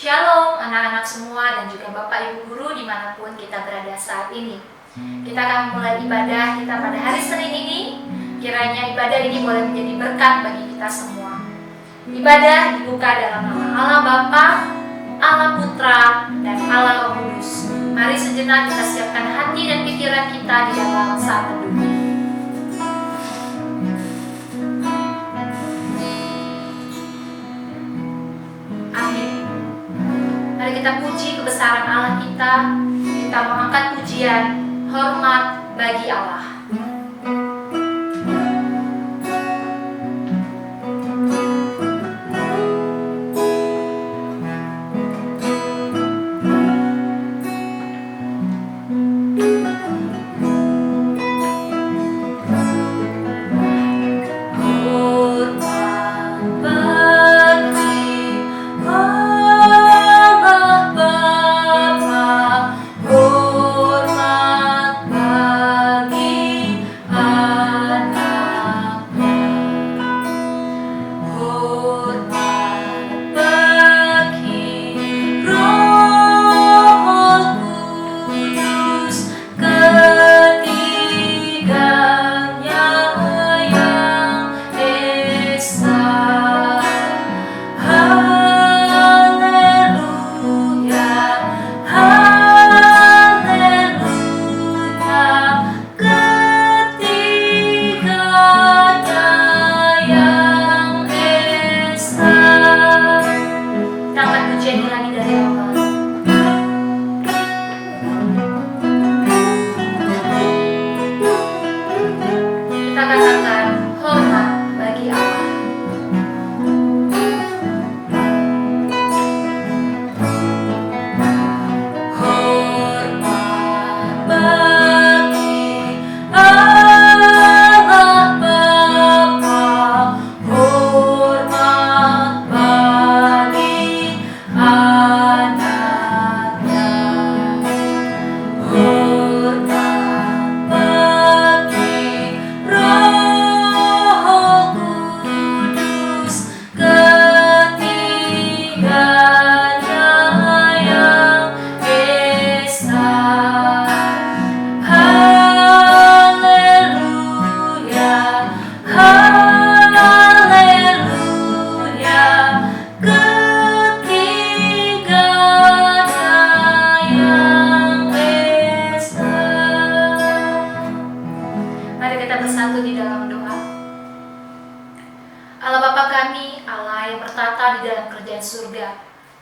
Shalom anak-anak semua dan juga Bapak Ibu Guru dimanapun kita berada saat ini. Kita akan mulai ibadah kita pada hari Senin ini. Kiranya ibadah ini boleh menjadi berkat bagi kita semua. Ibadah dibuka dalam nama Allah Bapa, Allah Putra, dan Allah Roh Kudus. Mari sejenak kita siapkan hati dan pikiran kita di dalam saat teduh. Amin. Mari kita puji kebesaran Allah kita. Kita mengangkat pujian, hormat bagi Allah.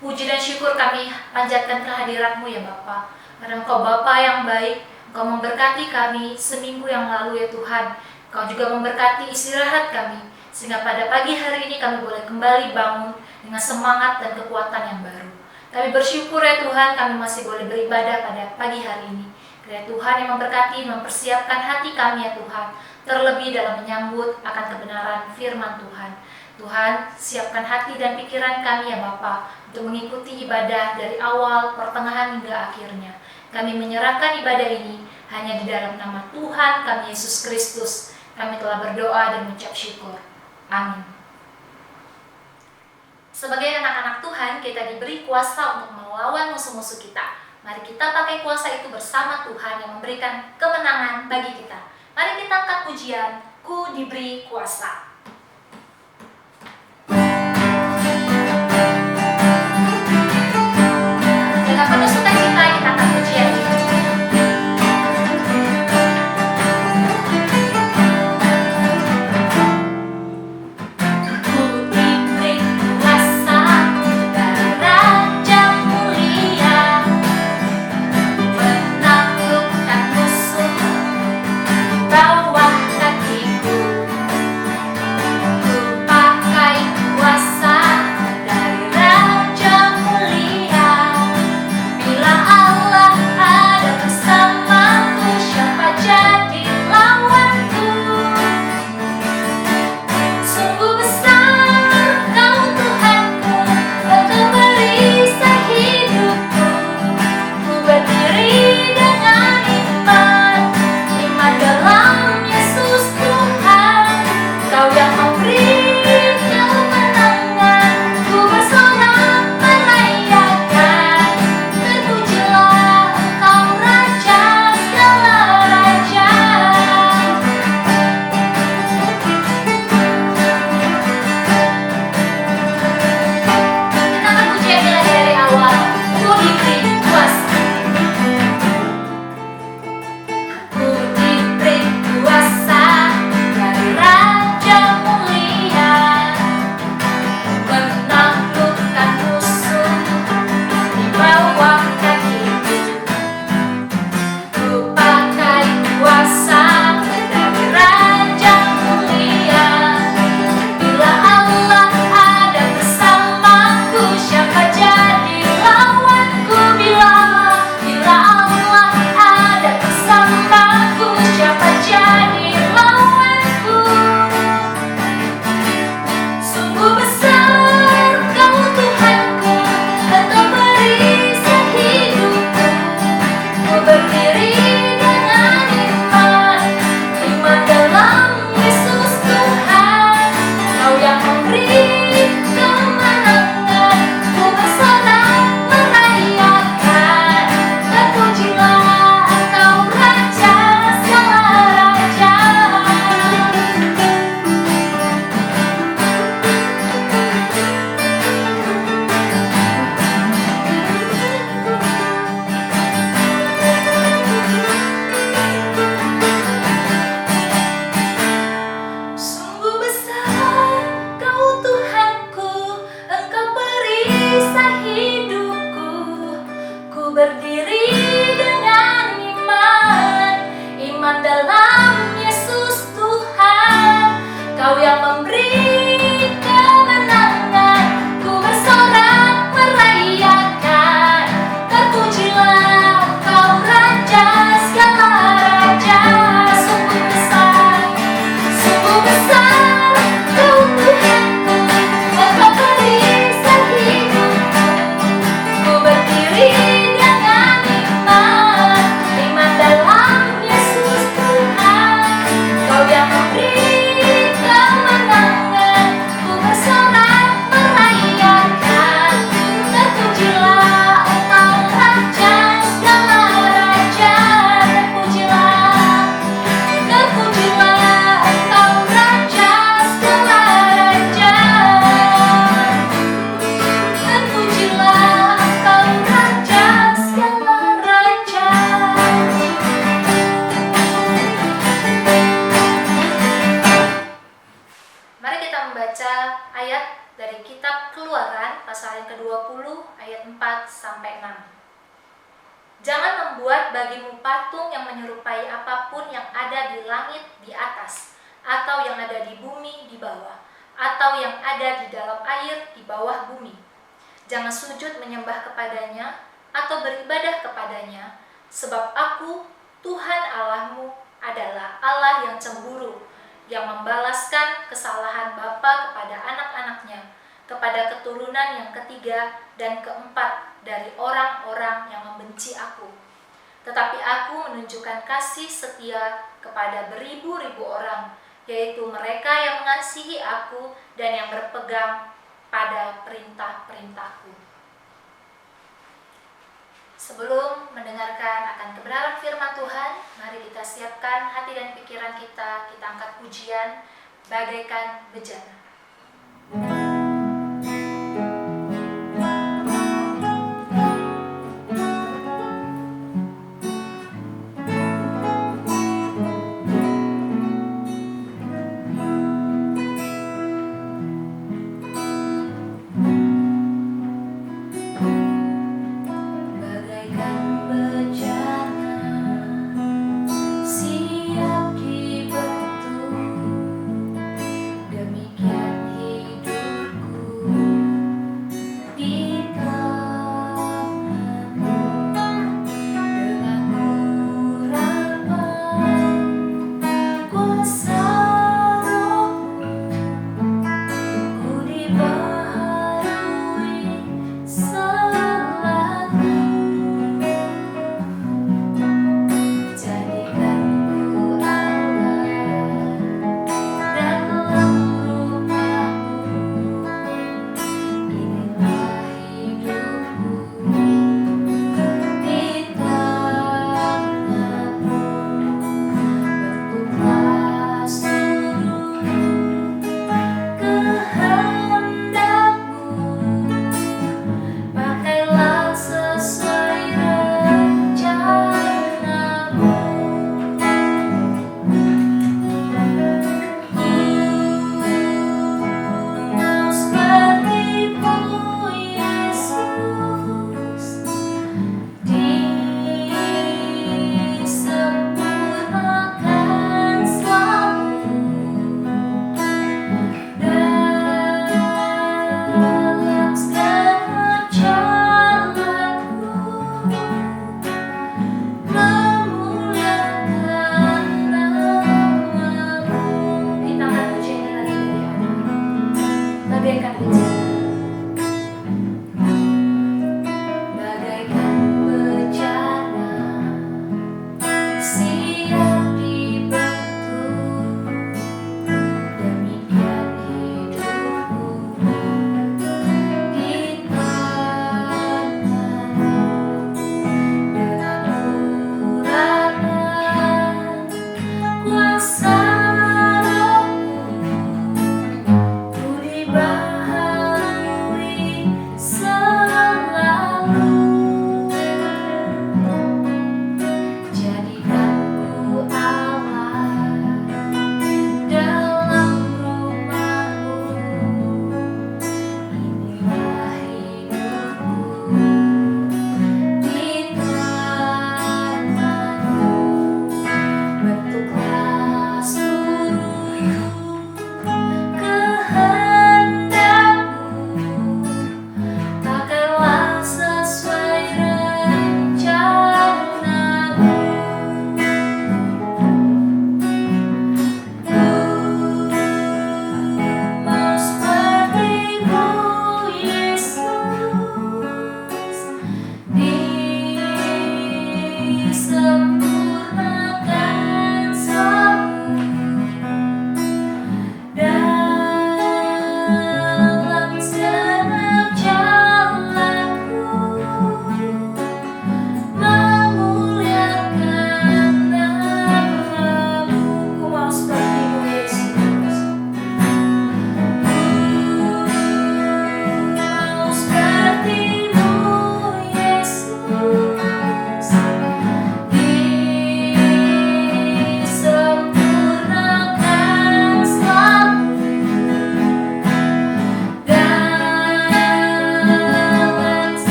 Puji dan syukur kami panjatkan kehadirat-Mu ya Bapa. Karena Engkau Bapa yang baik, Engkau memberkati kami seminggu yang lalu ya Tuhan. Engkau juga memberkati istirahat kami, sehingga pada pagi hari ini kami boleh kembali bangun dengan semangat dan kekuatan yang baru. Kami bersyukur ya Tuhan, kami masih boleh beribadah pada pagi hari ini. Kiranya Tuhan yang memberkati, mempersiapkan hati kami ya Tuhan, terlebih dalam menyambut akan kebenaran firman Tuhan. Tuhan, siapkan hati dan pikiran kami ya Bapa untuk mengikuti ibadah dari awal, pertengahan hingga akhirnya. Kami menyerahkan ibadah ini hanya di dalam nama Tuhan kami Yesus Kristus. Kami telah berdoa dan mengucap syukur. Amin. Sebagai anak-anak Tuhan, kita diberi kuasa untuk melawan musuh-musuh kita. Mari kita pakai kuasa itu bersama Tuhan yang memberikan kemenangan bagi kita. Mari kita angkat pujian, Ku diberi kuasa. Dengan penuh sukacita kita akan pujian. Ku diberi kuasa dari Raja Mulia, menaklukkan musuh bawah kakiku. ayat 4-6. Jangan membuat bagimu patung yang menyerupai apapun yang ada di langit di atas, atau yang ada di bumi di bawah, atau yang ada di dalam air di bawah bumi. Jangan sujud menyembah kepadanya atau beribadah kepadanya, sebab Aku, Tuhan Allahmu, adalah Allah yang cemburu, yang membalaskan kesalahan bapa kepada anak-anaknya, kepada keturunan yang ketiga dan keempat dari orang-orang yang membenci Aku. Tetapi Aku menunjukkan kasih setia kepada beribu-ribu orang, yaitu mereka yang mengasihi Aku dan yang berpegang pada perintah-perintahku. Sebelum mendengarkan akan kebenaran firman Tuhan, mari kita siapkan hati dan pikiran kita angkat pujian bagaikan bejana. Siap dibentuk, demikian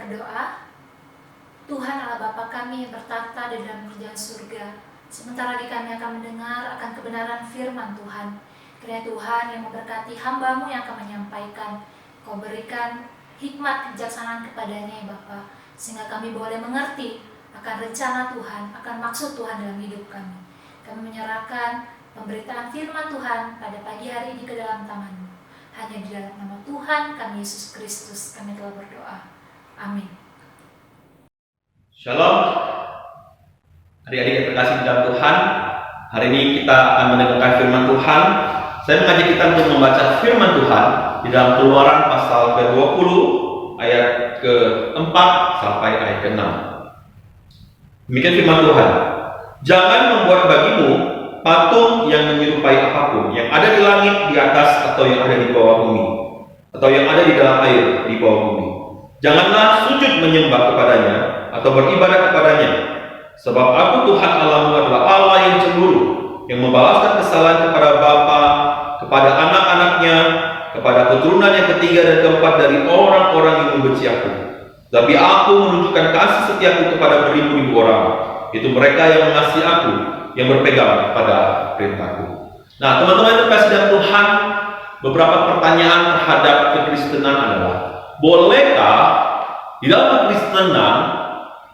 berdoa. Tuhan Allah Bapa kami yang bertata di dalam kerajaan surga, sementara di kami akan mendengar akan kebenaran firman Tuhan. Kiranya Tuhan yang memberkati hamba-Mu yang akan menyampaikan, Kau berikan hikmat kejaksanaan kepadanya ya Bapa, sehingga kami boleh mengerti akan rencana Tuhan, akan maksud Tuhan dalam hidup kami. Kami menyerahkan pemberitaan firman Tuhan pada pagi hari ini ke dalam tangan-Mu. Hanya di dalam nama Tuhan kami Yesus Kristus kami telah berdoa. Amin. Shalom, adik-adik yang terkasih di dalam Tuhan. Hari ini kita akan mendengarkan firman Tuhan. Saya mengajak kita untuk membaca firman Tuhan di dalam Keluaran pasal ke-20 ayat ke-4 sampai ayat ke-6. Demikian firman Tuhan. Jangan membuat bagimu patung yang menyerupai apapun yang ada di langit di atas, atau yang ada di bawah bumi, atau yang ada di dalam air di bawah bumi. Janganlah sujud menyembah kepadanya atau beribadah kepadanya, sebab Aku Tuhan Allahmu adalah Allah yang cemburu, yang membalaskan kesalahan kepada bapa, kepada anak-anaknya, kepada keturunan yang ketiga dan keempat dari orang-orang yang membenci Aku. Tapi Aku menunjukkan kasih setiaku kepada beribu-ribu orang, itu mereka yang mengasihi Aku, yang berpegang pada perintahku. Nah, teman-teman yang terkasih dalam Tuhan, beberapa pertanyaan terhadap kekristenan adalah, bolehkah di dalam kekristenan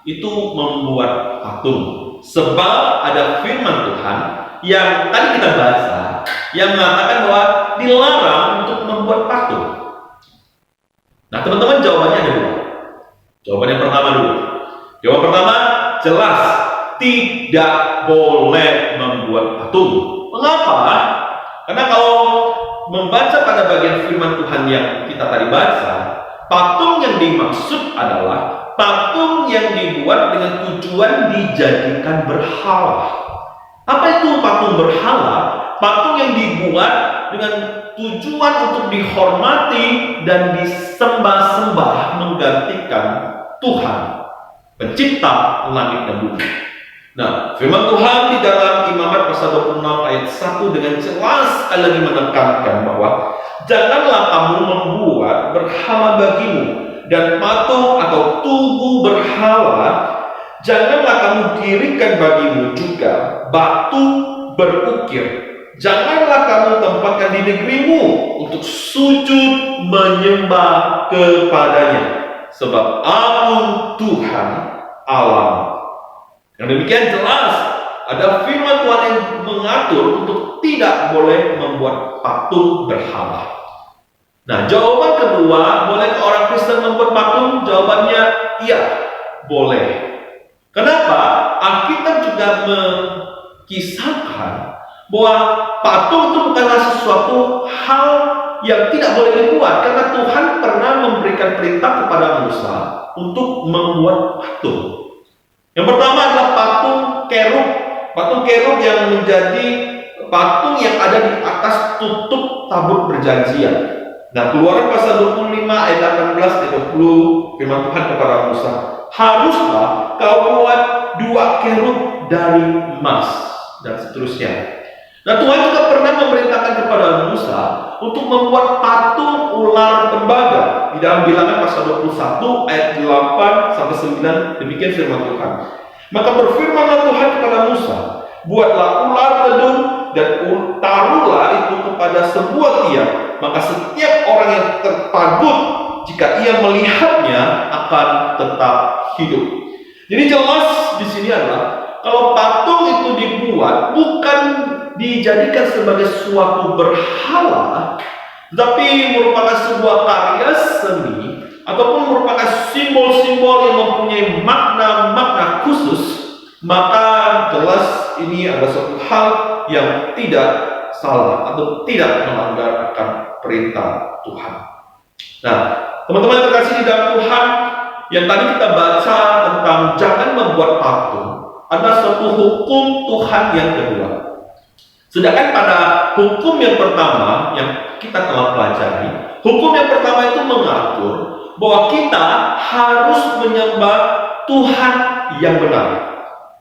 itu membuat patung? Sebab ada firman Tuhan yang tadi kita baca yang mengatakan bahwa dilarang untuk membuat patung. Nah, teman-teman, jawabannya ada dua. Jawaban yang pertama dulu. Jawaban pertama jelas tidak boleh membuat patung. Mengapa? Karena kalau membaca pada bagian firman Tuhan yang kita tadi baca, patung yang dimaksud adalah patung yang dibuat dengan tujuan dijadikan berhala. Apa itu patung berhala? Patung yang dibuat dengan tujuan untuk dihormati dan disembah-sembah menggantikan Tuhan, pencipta langit dan bumi. Nah, firman Tuhan di dalam Imamat pasal 26 ayat 1 dengan jelas sekali lagi menekankan bahwa janganlah kamu membuat berhala bagimu dan patung atau tubuh berhala. Janganlah kamu dirikan bagimu juga batu berukir. Janganlah kamu tempatkan di negerimu untuk sujud menyembah kepadanya, sebab Aku Tuhan Allah. Yang demikian jelas ada firman Tuhan yang mengatur untuk tidak boleh membuat patung berhala. Nah, jawaban kedua, bolehkah orang Kristen membuat patung? Jawabannya iya, boleh. Kenapa? Alkitab juga mengkisahkan bahwa patung itu bukanlah sesuatu hal yang tidak boleh dibuat, karena Tuhan pernah memberikan perintah kepada Musa untuk membuat patung. Yang pertama adalah patung kerub. Patung kerub yang menjadi patung yang ada di atas tutup tabut perjanjian. Nah, Keluaran pasal 25 ayat 18 dan 20, firman Tuhan kepada Musa, haruslah kau buat 2 kerub dari emas, dan seterusnya. Nah, Tuhan juga pernah memerintahkan kepada Musa untuk membuat patung ular tembaga. Di dalam Bilangan pasal 21 ayat 8 sampai 9, demikian firman Tuhan. Maka berfirmanlah Tuhan kepada Musa, buatlah ular telur dan taruhlah itu kepada sebuah tiang, maka setiap orang yang terpagut jika ia melihatnya akan tetap hidup. Jadi jelas di sini adalah kalau patung itu dibuat bukan dijadikan sebagai suatu berhala, tetapi merupakan sebuah karya seni ataupun merupakan simbol-simbol yang mempunyai makna-makna khusus, maka jelas ini adalah suatu hal yang tidak salah atau tidak melanggar akan perintah Tuhan. Nah, teman-teman terkasih di dalam Tuhan, yang tadi kita baca tentang jangan membuat patung adalah suatu hukum Tuhan yang kedua. Sedangkan pada hukum yang pertama yang kita telah pelajari, hukum yang pertama itu mengatur bahwa kita harus menyembah Tuhan yang benar.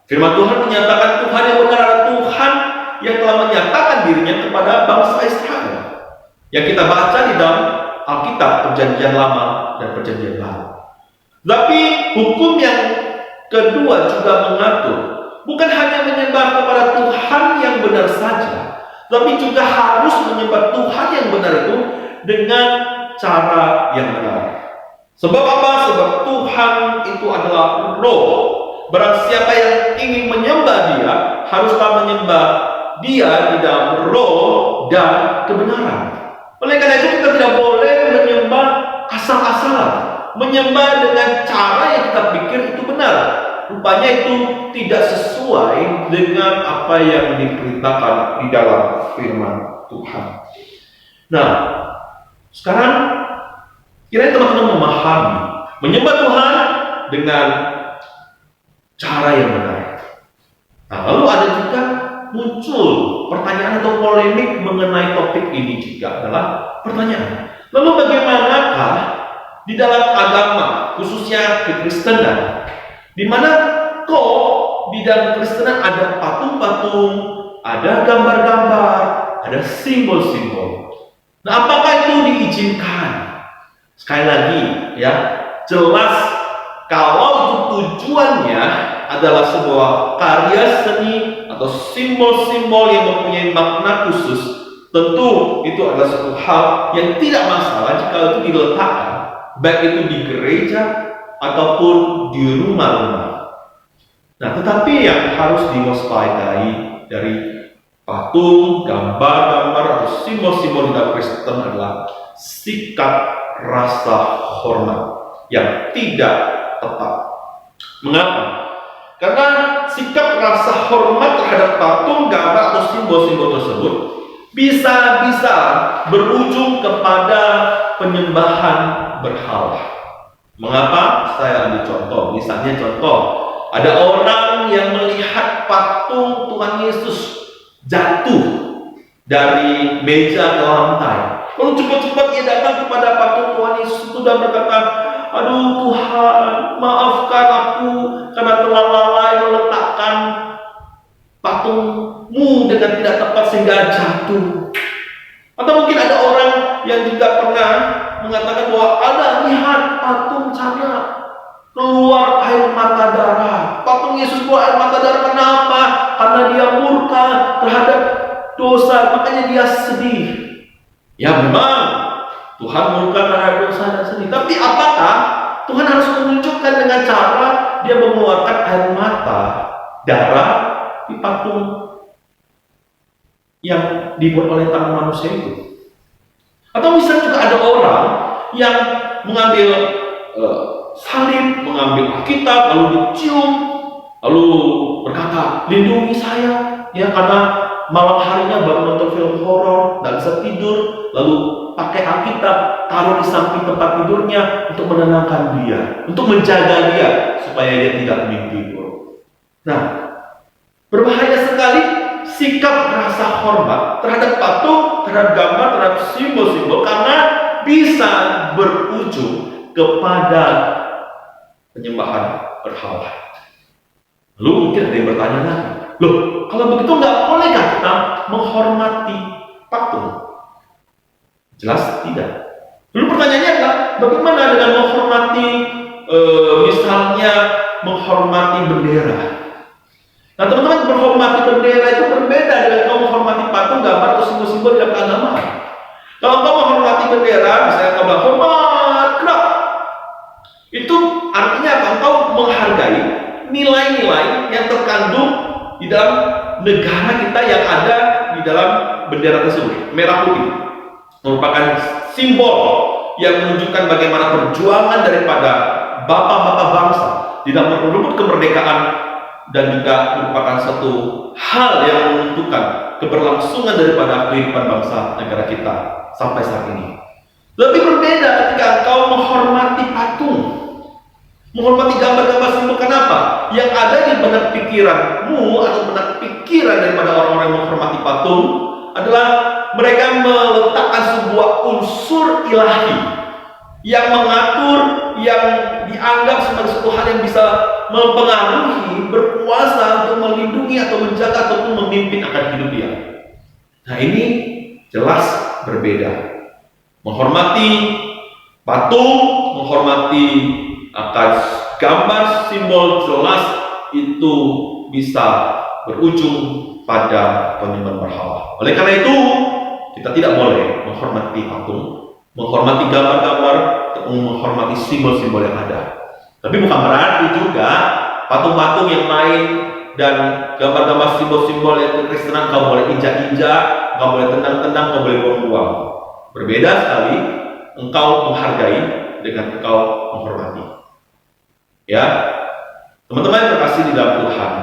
Firman Tuhan menyatakan Tuhan yang benar adalah Tuhan yang telah menyatakan dirinya kepada bangsa Israel, yang kita baca di dalam Alkitab Perjanjian Lama dan Perjanjian Baru. Tapi hukum yang kedua juga mengatur, bukan hanya menyembah kepada Tuhan yang benar saja, tapi juga harus menyembah Tuhan yang benar itu dengan cara yang benar. Sebab apa? Sebab Tuhan itu adalah roh. Barang siapa yang ingin menyembah Dia, haruslah menyembah Dia di dalam roh dan kebenaran. Oleh karena itu kita tidak boleh menyembah asal-asalan, menyembah dengan cara yang kita pikir itu benar. Rupanya itu tidak sesuai dengan apa yang diperintahkan di dalam firman Tuhan. Nah, sekarang kiranya teman-teman memahami menyembah Tuhan dengan cara yang benar. Nah, lalu ada juga muncul pertanyaan atau polemik mengenai topik ini juga adalah pertanyaan. Lalu bagaimanakah di dalam agama, khususnya kekristenan, di mana kok di dalam kekristenan ada patung-patung, ada gambar-gambar, ada simbol-simbol. Nah, apakah itu diizinkan? Sekali lagi ya, jelas kalau itu tujuannya adalah sebuah karya seni atau simbol-simbol yang mempunyai makna khusus, tentu itu adalah satu hal yang tidak masalah jika itu diletakkan, baik itu di gereja ataupun di rumah-rumah. Nah, tetapi yang harus diwaspadai dari patung, gambar-gambar atau simbol-simbol di dalam Kristen adalah sikap rasa hormat yang tidak tepat. Mengapa? Karena sikap rasa hormat terhadap patung, gambar atau simbol-simbol tersebut bisa berujung kepada penyembahan berhala. Mengapa? Saya ambil contoh. Misalnya ada orang yang melihat patung Tuhan Yesus jatuh dari meja ke lantai. Lalu cepat-cepat ia datang kepada patung Tuhan Yesus itu dan berkata, "Aduh Tuhan, maafkan aku karena telah lalai meletakkan patungmu dengan tidak tepat sehingga jatuh." Atau mungkin ada orang yang juga pernah mengatakan bahwa lihat patung sana keluar air mata darah. Patung Yesus keluar air mata darah, kenapa? Karena dia murka terhadap dosa, makanya dia sedih. Ya memang Tuhan murka terhadap dosa dan sedih. Tapi apakah Tuhan harus menunjukkan dengan cara dia mengeluarkan air mata darah di patung yang dibuat oleh tangan manusia itu? Atau misalnya juga ada orang yang mengambil salib, mengambil Alkitab, lalu dicium, lalu berkata, "Lindungi saya ya, karena malam harinya baru nonton film horor, nggak bisa tidur," lalu pakai Alkitab, taruh di samping tempat tidurnya untuk menenangkan dia, untuk menjaga dia supaya dia tidak mimpi buruk. Nah, berbahaya sekali sikap rasa hormat terhadap patung, terhadap gambar, terhadap simbol-simbol, karena bisa berujung kepada penyembahan berhala. Lalu mungkin ada yang bertanya lagi, loh, kalau begitu nggak bolehkah kita menghormati patung? Jelas tidak. Lalu pertanyaannya adalah, bagaimana dengan menghormati, misalnya menghormati bendera? Nah teman-teman, menghormati bendera itu berbeda dengan kau menghormati patung, gambar atau simbol-simbol dalam keagamaan. Kalau kau menghormati bendera, misalnya kau bilang hormat, gerak, itu artinya apa? Kau menghargai nilai-nilai yang terkandung di dalam negara kita yang ada di dalam bendera tersebut. Merah putih merupakan simbol yang menunjukkan bagaimana perjuangan daripada bapak-bapak bangsa di dalam merebut kemerdekaan, dan juga merupakan satu hal yang menentukan keberlangsungan daripada kehidupan bangsa negara kita sampai saat ini. Lebih berbeda ketika engkau menghormati patung, menghormati gambar-gambar simbol. Kenapa? Yang ada di benak pikiranmu atau benak pikiran daripada orang-orang yang menghormati patung adalah mereka meletakkan sebuah unsur ilahi yang mengatur, yang dianggap sebagai suatu hal yang bisa mempengaruhi, berkuasa untuk melindungi atau menjaga ataupun memimpin akan hidup dia. Nah ini jelas berbeda. Menghormati patung, menghormati akan gambar simbol jelas itu bisa berujung pada penyembahan berhala. Oleh karena itu, kita tidak boleh menghormati patung, menghormati gambar-gambar, atau menghormati simbol-simbol yang ada. Tapi bukan berarti juga patung-patung yang lain dan gambar-gambar simbol-simbol yang kekristenan kau boleh injak-injak, kau boleh tendang-tendang, kau boleh buang-buang. Berbeda sekali engkau menghargai dengan engkau menghormati. Ya, teman-teman yang terkasih di dalam Tuhan,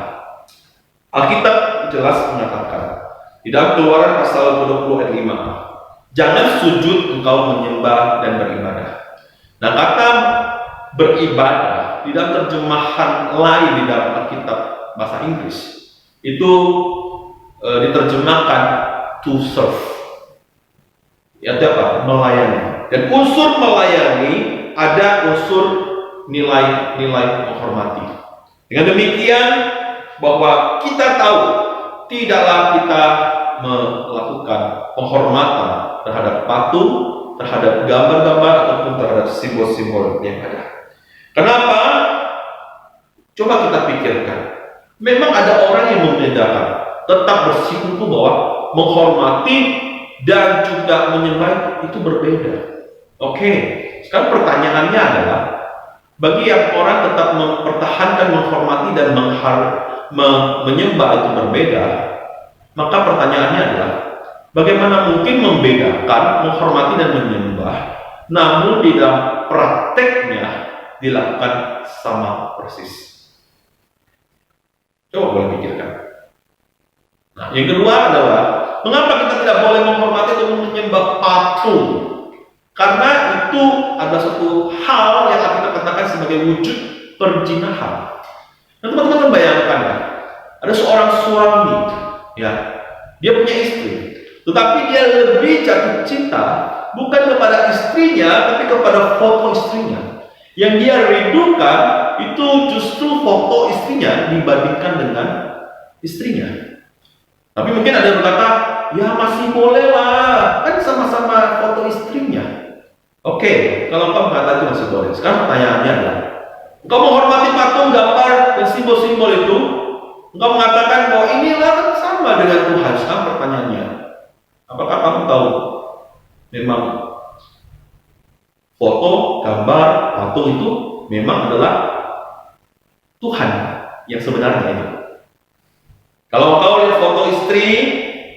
Alkitab jelas mengatakan di dalam Keluaran pasal 20 ayat 5, jangan sujud engkau menyembah dan beribadah. Nah, kata beribadah di dalam terjemahan lain di dalam Alkitab bahasa Inggris itu diterjemahkan to serve. Ya, apa? Melayani. Dan unsur melayani ada unsur nilai-nilai menghormati. Dengan demikian bahwa kita tahu tidaklah kita melakukan penghormatan terhadap patung, terhadap gambar-gambar ataupun terhadap simbol-simbol yang ada. Kenapa? Coba kita pikirkan. Memang ada orang yang membedakan, tetap bersikuku bahwa menghormati dan juga menyembah itu berbeda. Oke, sekarang pertanyaannya adalah bagi yang orang tetap mempertahankan menghormati dan menyembah itu berbeda, maka pertanyaannya adalah bagaimana mungkin membedakan menghormati dan menyembah namun di dalam prakteknya dilakukan sama persis. Coba boleh pikirkan. Nah, yang kedua adalah mengapa kita tidak boleh menghormati atau menyembah patung? Karena itu adalah satu hal yang kita katakan sebagai wujud perzinahan. Nah, teman-teman bayangkan ya, ada seorang suami, ya, dia punya istri, tetapi dia lebih jatuh cinta bukan kepada istrinya, tapi kepada foto istrinya. Yang dia rindukan itu justru foto istrinya dibandingkan dengan istrinya. Tapi mungkin ada yang berkata, ya masih boleh lah, kan sama-sama foto istrinya. Oke, kalau kamu kata itu masih boleh. Sekarang pertanyaannya adalah, engkau menghormati patung, gambar, dan simbol-simbol itu, engkau mengatakan bahwa inilah kan sama dengan Tuhan. Sekarang pertanyaannya, apakah kamu tahu memang foto, gambar, patung itu memang adalah Tuhan yang sebenarnya itu? Kalau engkau lihat foto istri,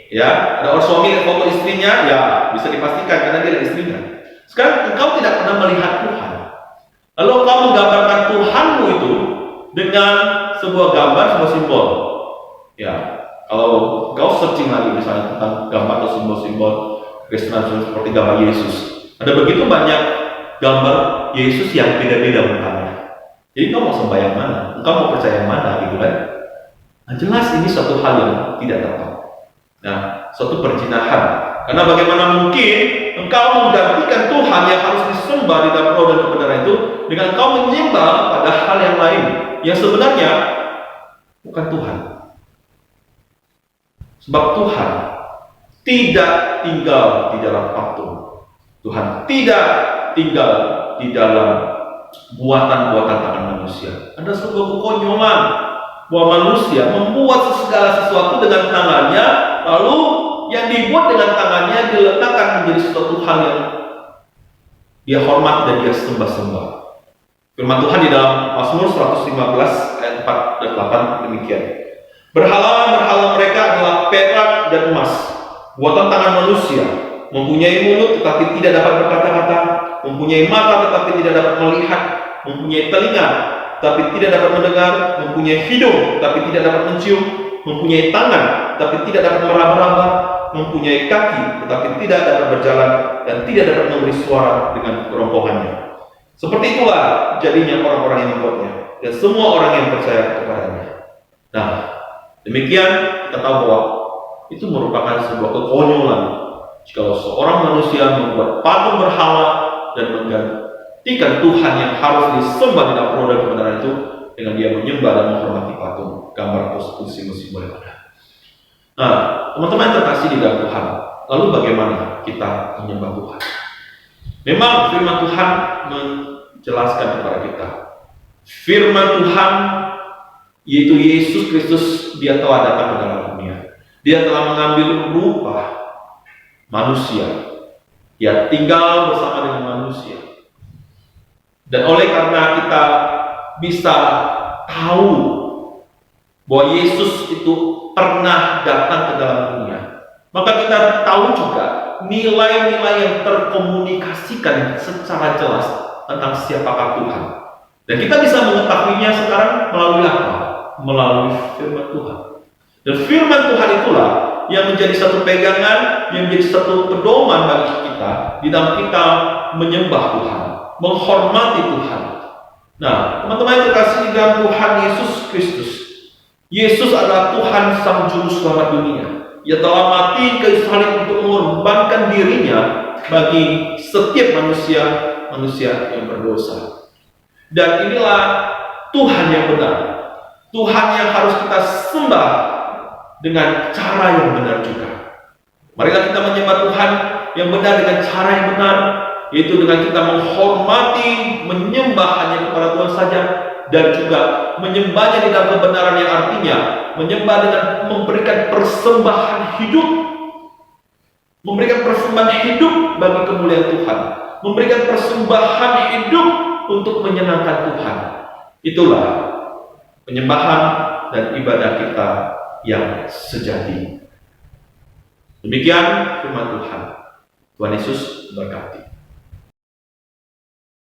ya, ada orang suami lihat foto istrinya, ya bisa dipastikan karena dia lihat istrinya. Sekarang engkau tidak pernah melihat Tuhan. Lalu engkau menggambarkan Tuhanmu itu dengan sebuah gambar, sebuah simbol. Ya, kalau engkau searching lagi misalnya tentang gambar atau simbol-simbol Kristenan seperti gambar Yesus, ada begitu banyak gambar Yesus yang beda-beda mukanya. Jadi engkau mau sembahyang mana? Engkau mau percaya yang mana gitu kan? Nah, jelas ini suatu hal yang tidak tepat. Nah, suatu perzinahan. Karena bagaimana mungkin engkau menggantikan Tuhan yang harus disembah di dalam roh dan kebenaran itu dengan engkau menyembah pada hal yang lain yang sebenarnya bukan Tuhan. Sebab Tuhan tidak tinggal di dalam patung. Tuhan tidak tinggal di dalam buatan-buatan tangan manusia. Ada sebuah kekonyolan bahwa manusia membuat segala sesuatu dengan tangannya, lalu yang dibuat dengan tangannya diletakkan menjadi suatu hal yang dia hormat dan dia sembah-sembah. Firman Tuhan di dalam Mazmur 115 ayat 4 dan 8 demikian. Berhala-berhala mereka adalah perak dan emas, buatan tangan manusia, mempunyai mulut tetapi tidak dapat berkata-kata, mempunyai mata tetapi tidak dapat melihat, mempunyai telinga tetapi tidak dapat mendengar, mempunyai hidung tetapi tidak dapat mencium, mempunyai tangan tetapi tidak dapat meraba-raba, mempunyai kaki tetapi tidak dapat berjalan, dan tidak dapat memberi suara dengan kerongkongannya. Seperti itulah jadinya orang-orang yang membuatnya dan semua orang yang percaya kepadanya. Nah, demikian kita tahu bahwa itu merupakan sebuah kekonyolan jika seorang manusia membuat patung berhala dan menggantikan Tuhan yang harus disembah di dalam roh dan kebenaran itu dengan dia menyembah dan menghormati patung, gambar atau simbol-simbol yang ada. Nah, teman-teman yang terkasih di dalam Tuhan, lalu bagaimana kita menyembah Tuhan? Memang firman Tuhan jelaskan kepada kita. Firman Tuhan, yaitu Yesus Kristus, dia telah datang ke dalam dunia. Dia telah mengambil rupa manusia. Dia tinggal bersama dengan manusia. Dan oleh karena kita bisa tahu bahwa Yesus itu pernah datang ke dalam dunia, maka kita tahu juga nilai-nilai yang terkomunikasikan secara jelas tentang siapakah Tuhan. Dan kita bisa mengetahuinya sekarang melalui apa? Melalui firman Tuhan. Dan firman Tuhan itulah yang menjadi satu pegangan, yang menjadi satu pedoman bagi kita di dalam kita menyembah Tuhan, menghormati Tuhan. Nah, teman-teman yang terkasih di dalam Tuhan Yesus Kristus, Yesus adalah Tuhan Sang Juru Selamat dunia. Ia telah mati kayu salib untuk mengorbankan dirinya bagi setiap manusia yang berdosa. Dan inilah Tuhan yang benar, Tuhan yang harus kita sembah dengan cara yang benar juga. Marilah kita menyembah Tuhan yang benar dengan cara yang benar, yaitu dengan kita menghormati, menyembah hanya kepada Tuhan saja, dan juga menyembahnya di dalam kebenaran yang artinya menyembah dengan memberikan persembahan hidup, memberikan persembahan hidup bagi kemuliaan Tuhan, memberikan persembahan hidup untuk menyenangkan Tuhan. Itulah penyembahan dan ibadah kita yang sejati. Demikian firman Tuhan. Tuhan Yesus berkati.